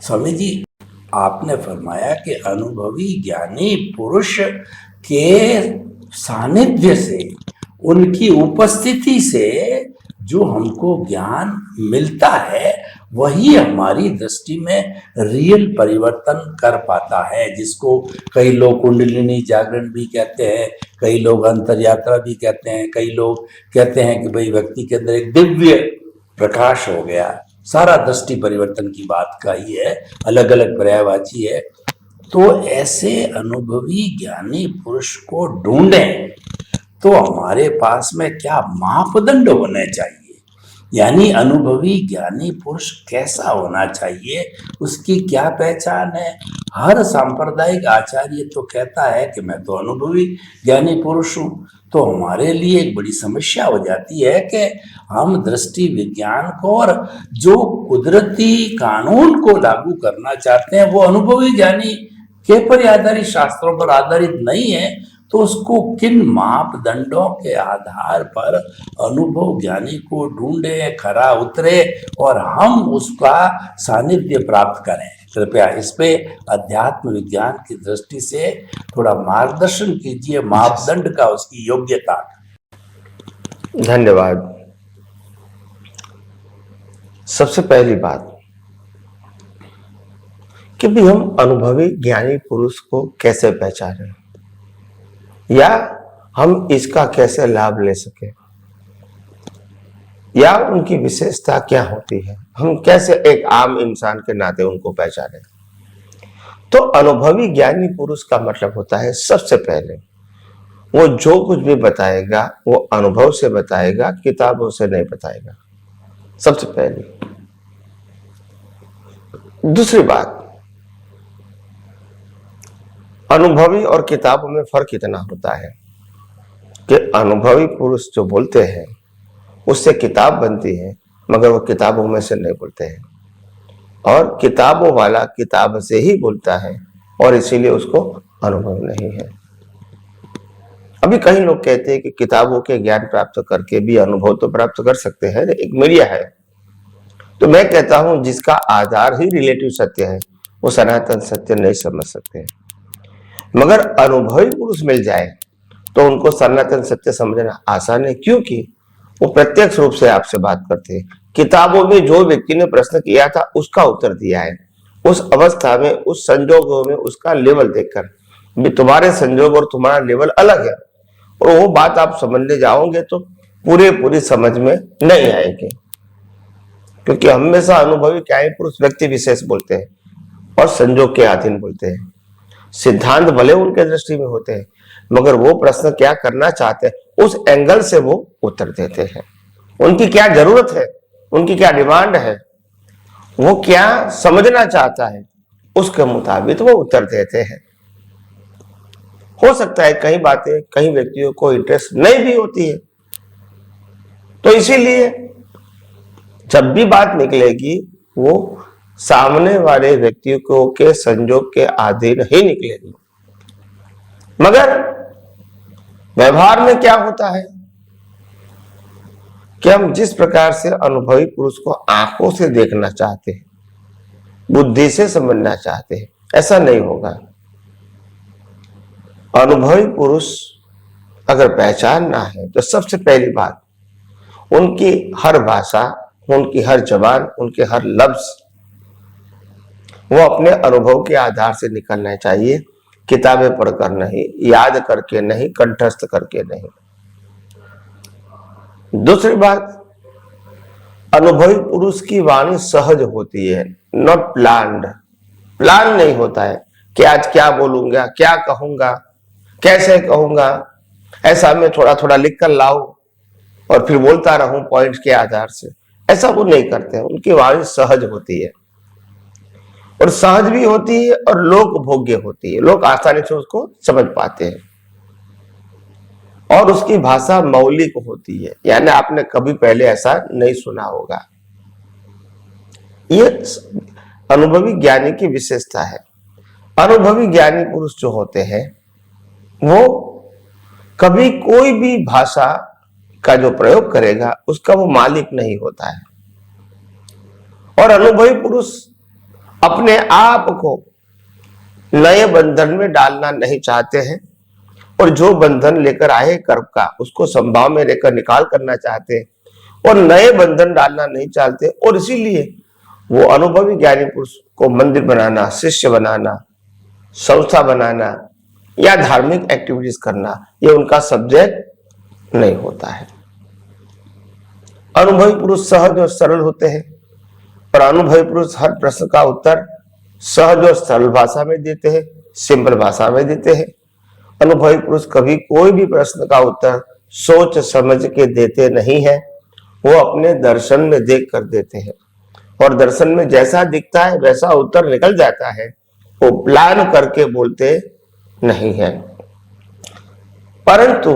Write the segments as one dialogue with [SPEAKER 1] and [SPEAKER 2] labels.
[SPEAKER 1] स्वामी जी, आपने फरमाया कि अनुभवी ज्ञानी पुरुष के सानिध्य से, उनकी उपस्थिति से जो हमको ज्ञान मिलता है वही हमारी दृष्टि में रियल परिवर्तन कर पाता है, जिसको कई लोग कुंडलिनी जागरण भी कहते हैं, कई लोग अंतर यात्रा भी कहते हैं, कई लोग कहते हैं कि भाई व्यक्ति के अंदर एक दिव्य प्रकाश हो गया। सारा दृष्टि परिवर्तन की बात का ही है, अलग अलग पर्यायवाची है। तो ऐसे अनुभवी ज्ञानी पुरुष को ढूंढें तो हमारे पास में क्या मापदंड होने चाहिए, यानी अनुभवी ज्ञानी पुरुष कैसा होना चाहिए, उसकी क्या पहचान है। हर सांप्रदायिक आचार्य तो कहता है कि मैं तो अनुभवी ज्ञानी पुरुष हूँ, तो हमारे लिए एक बड़ी समस्या हो जाती है कि हम दृष्टि विज्ञान को और जो कुदरती कानून को लागू करना चाहते हैं वो अनुभवी ज्ञानी के पर आधारित, शास्त्रों पर आधारित नहीं है। तो उसको किन मापदंडों के आधार पर अनुभव ज्ञानी को ढूंढे, खरा उतरे और हम उसका सानिध्य प्राप्त करें। कृपया इस पे अध्यात्म विज्ञान की दृष्टि से थोड़ा मार्गदर्शन कीजिए, मापदंड का, उसकी योग्यता।
[SPEAKER 2] धन्यवाद। सबसे पहली बात कि भी हम अनुभवी ज्ञानी पुरुष को कैसे पहचानें या हम इसका कैसे लाभ ले सके या उनकी विशेषता क्या होती है, हम कैसे एक आम इंसान के नाते उनको पहचानें। तो अनुभवी ज्ञानी पुरुष का मतलब होता है सबसे पहले वो जो कुछ भी बताएगा वो अनुभव से बताएगा, किताबों से नहीं बताएगा, सबसे पहले। दूसरी बात, अनुभवी और किताबों में फर्क इतना होता है कि अनुभवी पुरुष जो बोलते हैं उससे किताब बनती है, मगर वो किताबों में से नहीं बोलते हैं, और किताबों वाला किताब से ही बोलता है और इसीलिए उसको अनुभव नहीं है। अभी कई लोग कहते हैं कि किताबों के ज्ञान प्राप्त करके भी अनुभव तो प्राप्त कर सकते हैं, एक मीडिया है। तो मैं कहता हूं जिसका आधार ही रिलेटिव सत्य है वो सनातन सत्य नहीं समझ सकते। मगर अनुभवी पुरुष मिल जाए तो उनको सनातन सत्य समझना आसान है, क्योंकि वो प्रत्यक्ष रूप से आपसे बात करते हैं। किताबों में जो व्यक्ति ने प्रश्न किया था उसका उत्तर दिया है, उस अवस्था में, उस संजोगों में उसका लेवल देखकर भी तुम्हारे संजोग और तुम्हारा लेवल अलग है, और वो बात आप समझने जाओगे तो पूरी समझ में नहीं आएगी, क्योंकि हमेशा अनुभवी ज्ञानी पुरुष व्यक्ति विशेष बोलते हैं और संजोग के अधीन बोलते हैं। सिद्धांत भले उनके दृष्टि में होते हैं, मगर वो प्रश्न क्या करना चाहते हैं उस एंगल से वो उत्तर देते हैं। उनकी क्या जरूरत है, उनकी क्या डिमांड है, वो क्या समझना चाहता है, उसके मुताबिक वो उत्तर देते हैं। हो सकता है कई बातें कई व्यक्तियों को इंटरेस्ट नहीं भी होती है, तो इसीलिए जब भी बात निकलेगी वो सामने वाले व्यक्तियों को के संजोग के अधीन ही निकलेगी। मगर व्यवहार में क्या होता है कि हम जिस प्रकार से अनुभवी पुरुष को आंखों से देखना चाहते हैं, बुद्धि से समझना चाहते हैं, ऐसा नहीं होगा। अनुभवी पुरुष अगर पहचानना है तो सबसे पहली बात उनकी हर भाषा, उनकी हर जबान, उनके हर लफ्ज वो अपने अनुभव के आधार से निकलना चाहिए, किताबें पढ़कर नहीं, याद करके नहीं, कंठस्थ करके नहीं। दूसरी बात, अनुभवी पुरुष की वाणी सहज होती है, नॉट प्लान्ड। प्लान नहीं होता है कि आज क्या बोलूंगा, क्या कहूंगा, कैसे कहूंगा, ऐसा मैं थोड़ा थोड़ा लिख कर लाऊं और फिर बोलता रहूं पॉइंट्स के आधार से, ऐसा वो नहीं करते हैं। उनकी वाणी सहज होती है, और सहज भी होती है और लोक भोग्य होती है, लोग आसानी से उसको समझ पाते हैं, और उसकी भाषा मौलिक होती है, यानी आपने कभी पहले ऐसा नहीं सुना होगा। ये अनुभवी ज्ञानी की विशेषता है। अनुभवी ज्ञानी पुरुष जो होते हैं वो कभी कोई भी भाषा का जो प्रयोग करेगा उसका वो मालिक नहीं होता है, और अनुभवी पुरुष अपने आप को नए बंधन में डालना नहीं चाहते हैं और जो बंधन लेकर आए कर्म का उसको संभाव में लेकर निकाल करना चाहते हैं और नए बंधन डालना नहीं चाहते, और इसीलिए वो अनुभवी ज्ञानी पुरुष को मंदिर बनाना, शिष्य बनाना, संस्था बनाना या धार्मिक एक्टिविटीज करना ये उनका सब्जेक्ट नहीं होता है। अनुभवी पुरुष सहज और सरल होते हैं और अनुभवी पुरुष हर प्रश्न का उत्तर सहज और सरल भाषा में देते हैं, सिंपल भाषा में देते हैं। अनुभवी पुरुष कभी कोई भी प्रश्न का उत्तर सोच समझ के देते नहीं है, वो अपने दर्शन में देख कर देते हैं और दर्शन में जैसा दिखता है वैसा उत्तर निकल जाता है, वो प्लान करके बोलते नहीं है। परंतु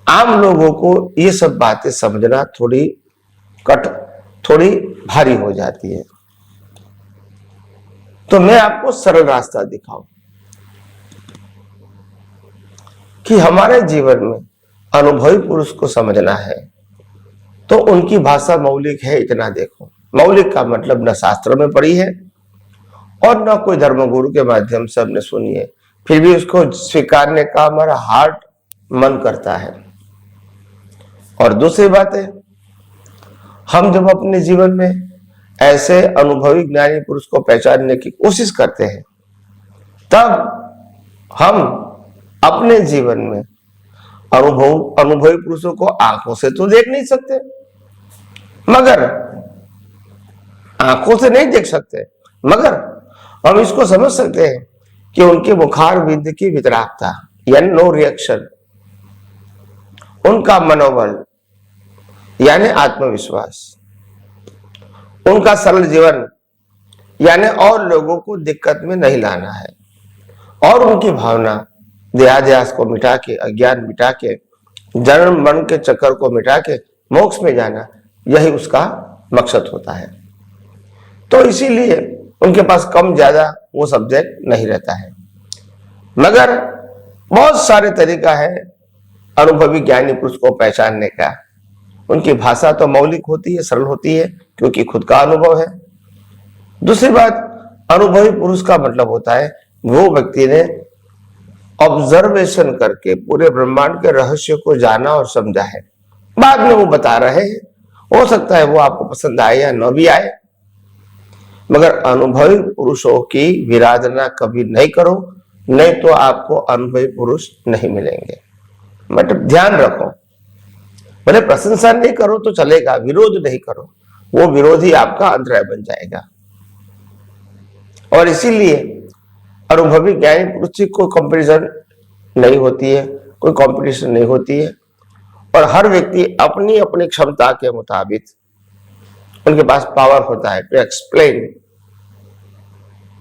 [SPEAKER 2] आम लोगों को ये सब बातें समझना थोड़ी भारी हो जाती है। तो मैं आपको सरल रास्ता दिखाऊं कि हमारे जीवन में अनुभवी पुरुष को समझना है तो उनकी भाषा मौलिक है, इतना देखो। मौलिक का मतलब न शास्त्र में पढ़ी है और न कोई धर्मगुरु के माध्यम से हमने सुनी है, फिर भी उसको स्वीकारने का हमारा हार्ट मन करता है। और दूसरी बात है, हम जब अपने जीवन में ऐसे अनुभवी ज्ञानी पुरुष को पहचानने की कोशिश करते हैं तब हम अपने जीवन में अनुभवी पुरुषों को आंखों से तो देख नहीं सकते, मगर आंखों से नहीं देख सकते, मगर हम इसको समझ सकते हैं कि उनके मुखार बिंद की वितरागता यानी नो रिएक्शन, उनका मनोबल यानी आत्मविश्वास, उनका सरल जीवन यानी और लोगों को दिक्कत में नहीं लाना है, और उनकी भावना देहाध्यास को मिटा के, अज्ञान मिटा के, जन्म मरण के चक्कर को मिटा के मोक्ष में जाना, यही उसका मकसद होता है। तो इसीलिए उनके पास कम ज्यादा वो सब्जेक्ट नहीं रहता है, मगर बहुत सारे तरीका है अनुभवी ज्ञानी पुरुष को पहचानने का। उनकी भाषा तो मौलिक होती है, सरल होती है, क्योंकि खुद का अनुभव है। दूसरी बात, अनुभवी पुरुष का मतलब होता है वो व्यक्ति ने ऑब्जर्वेशन करके पूरे ब्रह्मांड के रहस्य को जाना और समझा है, बाद में वो बता रहे हैं, हो सकता है वो आपको पसंद आए या न भी आए, मगर अनुभवी पुरुषों की विराधना कभी नहीं करो, नहीं तो आपको अनुभवी पुरुष नहीं मिलेंगे। मतलब ध्यान रखो, भले प्रशंसा नहीं करो तो चलेगा, विरोध नहीं करो, वो विरोधी आपका अंतराय बन जाएगा। और इसीलिए अनुभवी ज्ञानी पुरुष की कोई कंपैरिजन नहीं होती है, कोई कंपटीशन नहीं होती है, और हर व्यक्ति अपनी अपनी क्षमता के मुताबिक उनके पास पावर होता है टू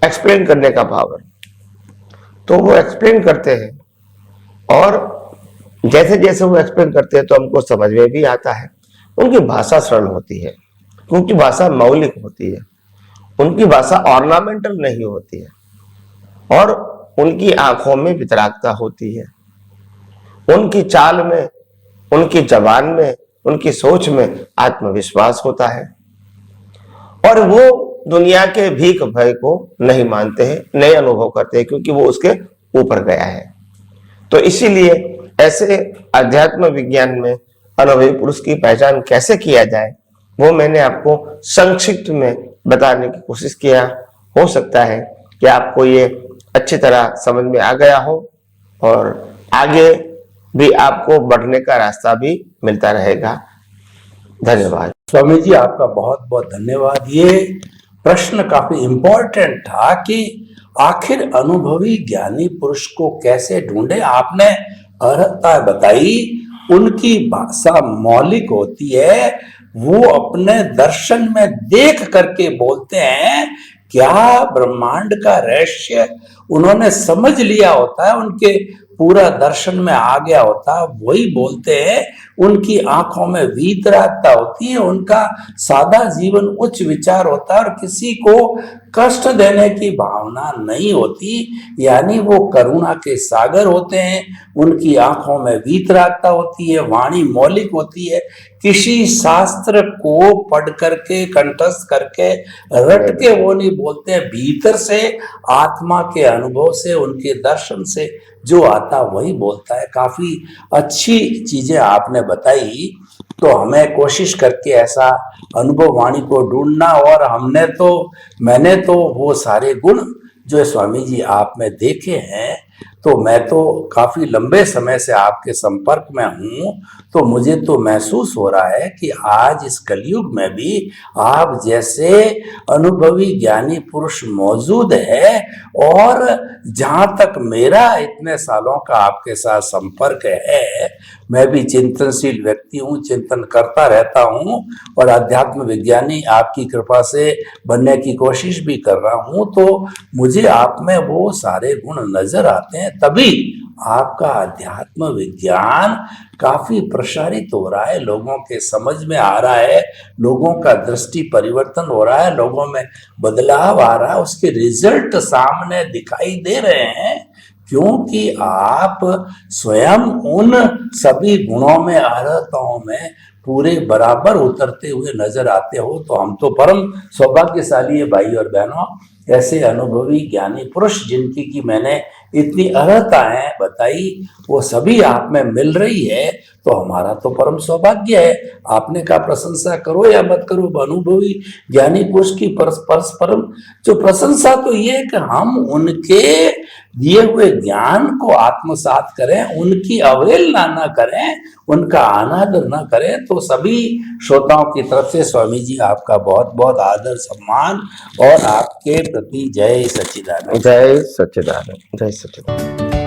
[SPEAKER 2] एक्सप्लेन करने का पावर, तो वो एक्सप्लेन करते हैं और जैसे जैसे वो एक्सप्लेन करते हैं तो हमको समझ में भी आता है। उनकी भाषा सरल होती है, उनकी भाषा मौलिक होती है, उनकी भाषा ऑर्नामेंटल नहीं होती है, और उनकी आंखों में वितरागता होती है, उनकी चाल में, उनकी जबान में, उनकी सोच में आत्मविश्वास होता है, और वो दुनिया के भीख भय को नहीं मानते हैं, नए अनुभव करते हैं, क्योंकि वो उसके ऊपर गया है। तो इसीलिए ऐसे अध्यात्म विज्ञान में अनुभवी पुरुष की पहचान कैसे किया जाए वो मैंने आपको संक्षिप्त में बताने की कोशिश किया। हो सकता है कि आपको ये अच्छी तरह समझ में आ गया हो और आगे भी आपको बढ़ने का रास्ता भी मिलता रहेगा। धन्यवाद।
[SPEAKER 1] स्वामी जी, आपका बहुत बहुत धन्यवाद। ये प्रश्न काफी इंपॉर्टेंट था कि आखिर अनुभवी ज्ञानी पुरुष को कैसे ढूंढे। आपने अर्हता बताई, उनकी भाषा मौलिक होती है, वो अपने दर्शन में देख करके बोलते हैं। क्या ब्रह्मांड का रहस्य उन्होंने समझ लिया होता है, उनके पूरा दर्शन में आ गया होता है, वही बोलते हैं। उनकी आंखों में वीतरागता होती है, उनका सादा जीवन उच्च विचार होता है, और किसी को कष्ट देने की भावना नहीं होती, यानी वो करुणा के सागर होते हैं। उनकी आंखों में वीतरागता होती है, वाणी मौलिक होती है। किसी शास्त्र को पढ़ करके कंठस्थ करके रट के वो नहीं बोलते हैं, भीतर से आत्मा के अनुभव से, उनके दर्शन से जो आता वही बोलता है। काफी अच्छी चीजें आपने बताई, तो हमें कोशिश करके ऐसा अनुभव वाणी को ढूंढना। और मैंने तो वो सारे गुण जो स्वामी जी आप में देखे हैं, तो मैं तो काफी लंबे समय से आपके संपर्क में हूं, तो मुझे तो महसूस हो रहा है कि आज इस कलयुग में भी आप जैसे अनुभवी ज्ञानी पुरुष मौजूद है। और जहां तक मेरा इतने सालों का आपके साथ संपर्क है, मैं भी चिंतनशील व्यक्ति हूँ, चिंतन करता रहता हूँ और अध्यात्म विज्ञानी आपकी कृपा से बनने की कोशिश भी कर रहा हूँ। तो मुझे आप में वो सारे गुण नजर आते हैं, तभी आपका अध्यात्म विज्ञान काफी प्रसारित हो रहा है, लोगों के समझ में आ रहा है, लोगों का दृष्टि परिवर्तन हो रहा है, लोगों में बदलाव आ रहा है, उसके रिजल्ट सामने दिखाई दे रहे हैं। क्योंकि आप स्वयं उन सभी गुणों में, अर्हताओं में पूरे बराबर उतरते हुए नजर आते हो। तो हम तो परम सौभाग्यशाली है भाई और बहनों, ऐसे अनुभवी ज्ञानी पुरुष जिनकी की मैंने इतनी अर्हताएं बताई, वो सभी आप में मिल रही है, तो हमारा तो परम सौभाग्य है। आपने कहा प्रशंसा करो या मत करो, अनुभवी ज्ञानी पुरुष की परस्परम जो प्रशंसा तो ये है कि हम उनके दिए हुए ज्ञान को आत्मसात करें, उनकी अवहेलना न करें, उनका अनादर न करें। तो सभी श्रोताओं की तरफ से स्वामी जी आपका बहुत बहुत आदर सम्मान और आपके प्रति जय सच्चिदानंद।
[SPEAKER 2] जय सच्चिदानंद, जय सच्चिदानंद।